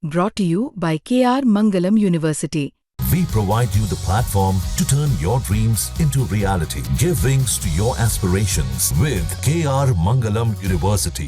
Brought to you by KR Mangalam University. We provide you the platform to turn your dreams into reality. Give wings to your aspirations with KR Mangalam University.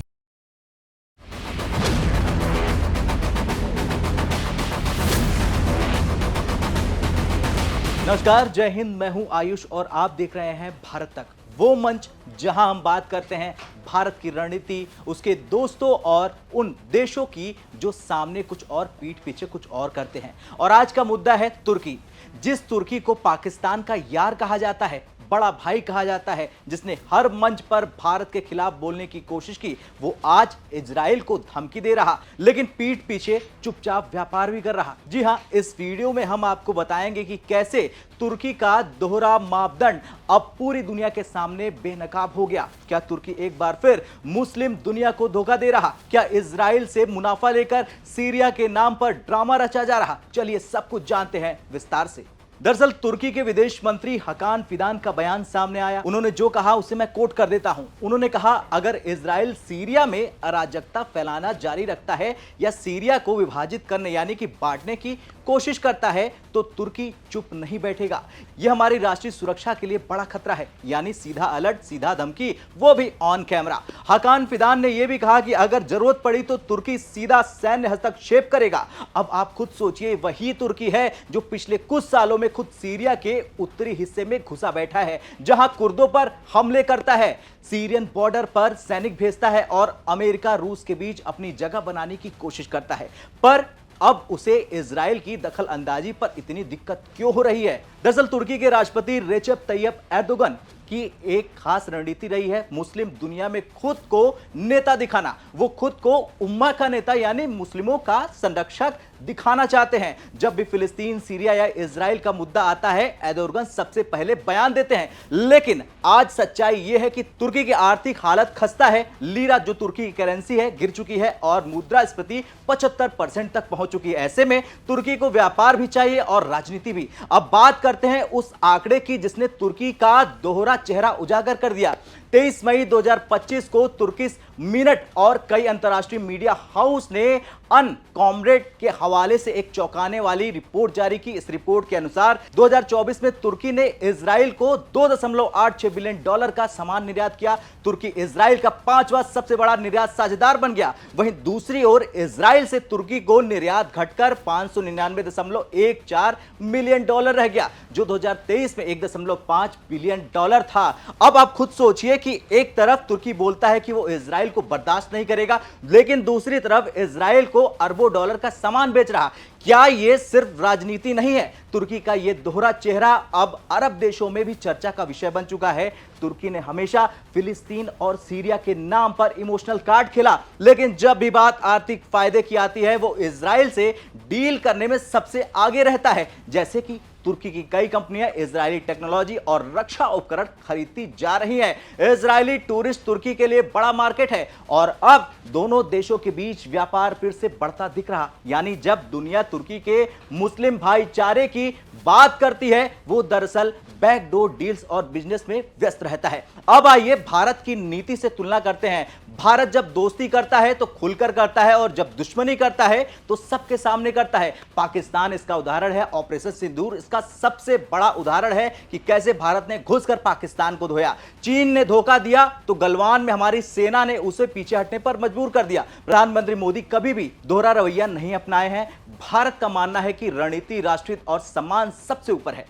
नमस्कार, जय हिंद। मैं हूं आयुष और आप देख रहे हैं भारत तक, वो मंच जहां हम बात करते हैं भारत की रणनीति, उसके दोस्तों और उन देशों की जो सामने कुछ और पीठ पीछे कुछ और करते हैं। और आज का मुद्दा है तुर्की। जिस तुर्की को पाकिस्तान का यार कहा जाता है, बड़ा भाई कहा जाता है, जिसने हर मंच पर भारत के खिलाफ बोलने की कोशिश की, वो आज इजराइल को धमकी दे रहा, लेकिन पीठ पीछे चुपचाप व्यापार भी कर रहा। जी हां, इस वीडियो में हम आपको बताएंगे कि कैसे तुर्की का दोहरा मापदंड अब पूरी दुनिया के सामने बेनकाब हो गया। क्या तुर्की एक बार फिर मुस्लिम दुनिया को धोखा दे रहा? क्या इजराइल से मुनाफा लेकर सीरिया के नाम पर ड्रामा रचा जा रहा? चलिए सब कुछ जानते हैं विस्तार से। दरअसल तुर्की के विदेश मंत्री हकान फिदान का बयान सामने आया। उन्होंने जो कहा उसे मैं कोट कर देता हूं। उन्होंने कहा, अगर इजराइल सीरिया में अराजकता फैलाना जारी रखता है या सीरिया को विभाजित करने यानी कि बांटने की कोशिश करता है तो तुर्की चुप नहीं बैठेगा। यह हमारी राष्ट्रीय सुरक्षा के लिए बड़ा खतरा है। यानी सीधा अलर्ट, सीधा धमकी, वो भी ऑन कैमरा। हकान फिदान ने यह भी कहा कि अगर जरूरत पड़ी तो तुर्की सीधा सैन्य हस्तक्षेप करेगा। अब आप खुद सोचिए, वही तुर्की है जो पिछले कुछ सालों में खुद सीरिया के उत्तरी हिस्से में घुसा बैठा है, जहां कुर्दों पर हमले करता है, सीरियन बॉर्डर पर सैनिक भेजता है और अमेरिका रूस के बीच अपनी जगह बनाने की कोशिश करता है। पर अब उसे इजराइल की दखल अंदाजी पर इतनी दिक्कत क्यों हो रही है? दरअसल तुर्की के राष्ट्रपति रेचेप तैयप एर्दोगन की एक खास रणनीति रही है मुस्लिम दुनिया में खुद को नेता दिखाना। वो खुद को उम्मा का नेता यानी मुस्लिमों का संरक्षक दिखाना चाहते हैं। जब भी फिलिस्तीन, सीरिया या इजराइल का मुद्दा आता है, एर्दोगन सबसे पहले बयान देते हैं। लेकिन आज सच्चाई यह है कि तुर्की की आर्थिक हालत खस्ता है। लीरा जो तुर्की की करेंसी है गिर चुकी है और मुद्रास्फीति 75% तक पहुंच चुकी है। ऐसे में तुर्की को व्यापार भी चाहिए और राजनीति भी। अब बात करते हैं उस आंकड़े की जिसने तुर्की का दोहरा चेहरा उजागर कर दिया। 23 मई 2025 को तुर्किश मिनट और कई अंतर्राष्ट्रीय मीडिया हाउस ने कॉमरेड के हवाले से एक चौंकाने वाली रिपोर्ट जारी की। इस रिपोर्ट के अनुसार 2024 में तुर्की ने इजराइल को $2.86 बिलियन का सामान निर्यात किया। तुर्की इजराइल का 5वां सबसे बड़ा निर्यात साझेदार बन गया। वहीं दूसरी ओर इजराइल से तुर्की को निर्यात घटकर $599.14 मिलियन रह गया, जो 2023 में $1.5 बिलियन था। अब आप खुद सोचिए कि एक तरफ तुर्की बोलता है कि वो इजराइल को बर्दाश्त नहीं करेगा, लेकिन दूसरी तरफ इजराइल को अरबों डॉलर का सामान बेच रहा। क्या यह सिर्फ राजनीति नहीं है? तुर्की का यह दोहरा चेहरा अब अरब देशों में भी चर्चा का विषय बन चुका है। तुर्की ने हमेशा फिलिस्तीन और सीरिया के नाम पर इमोशनल कार्ड खेला, लेकिन जब भी बात आर्थिक फायदे की आती है, वो इजराइल से डील करने में सबसे आगे रहता है। जैसे कि तुर्की की कई कंपनियां इजरायली टेक्नोलॉजी और रक्षा उपकरण खरीदती जा रही हैं। इजरायली टूरिस्ट तुर्की के लिए बड़ा मार्केट है और अब दोनों देशों के बीच व्यापार फिर से बढ़ता दिख रहा। यानी जब दुनिया तुर्की के मुस्लिम भाईचारे की बात करती है, वो दरअसल बैकडोर डील्स और बिजनेस में व्यस्त रहता है। अब आइए भारत की नीति से तुलना करते हैं। भारत जब दोस्ती करता है तो खुलकर करता है और जब दुश्मनी करता है तो सबके सामने करता है। पाकिस्तान इसका उदाहरण है। ऑपरेशन सिंदूर इसका सबसे बड़ा उदाहरण है कि कैसे भारत ने घुसकर पाकिस्तान को धोया। चीन ने धोखा दिया तो गलवान में हमारी सेना ने उसे पीछे हटने पर मजबूर कर दिया। प्रधानमंत्री मोदी कभी भी दोहरा रवैया नहीं अपनाए हैं। भारत का मानना है कि रणनीति, राष्ट्रहित और सम्मान सबसे ऊपर है।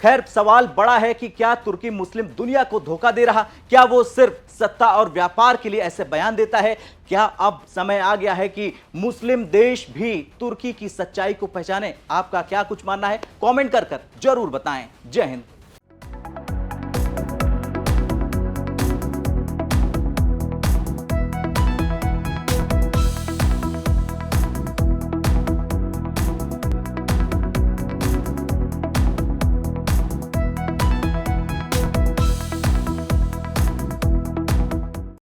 खैर, सवाल बड़ा है कि क्या तुर्की मुस्लिम दुनिया को धोखा दे रहा? क्या वो सिर्फ सत्ता और व्यापार के लिए ऐसे बयान देता है? क्या अब समय आ गया है कि मुस्लिम देश भी तुर्की की सच्चाई को पहचाने? आपका क्या कुछ मानना है? कमेंट कर जरूर बताएं। जय हिंद।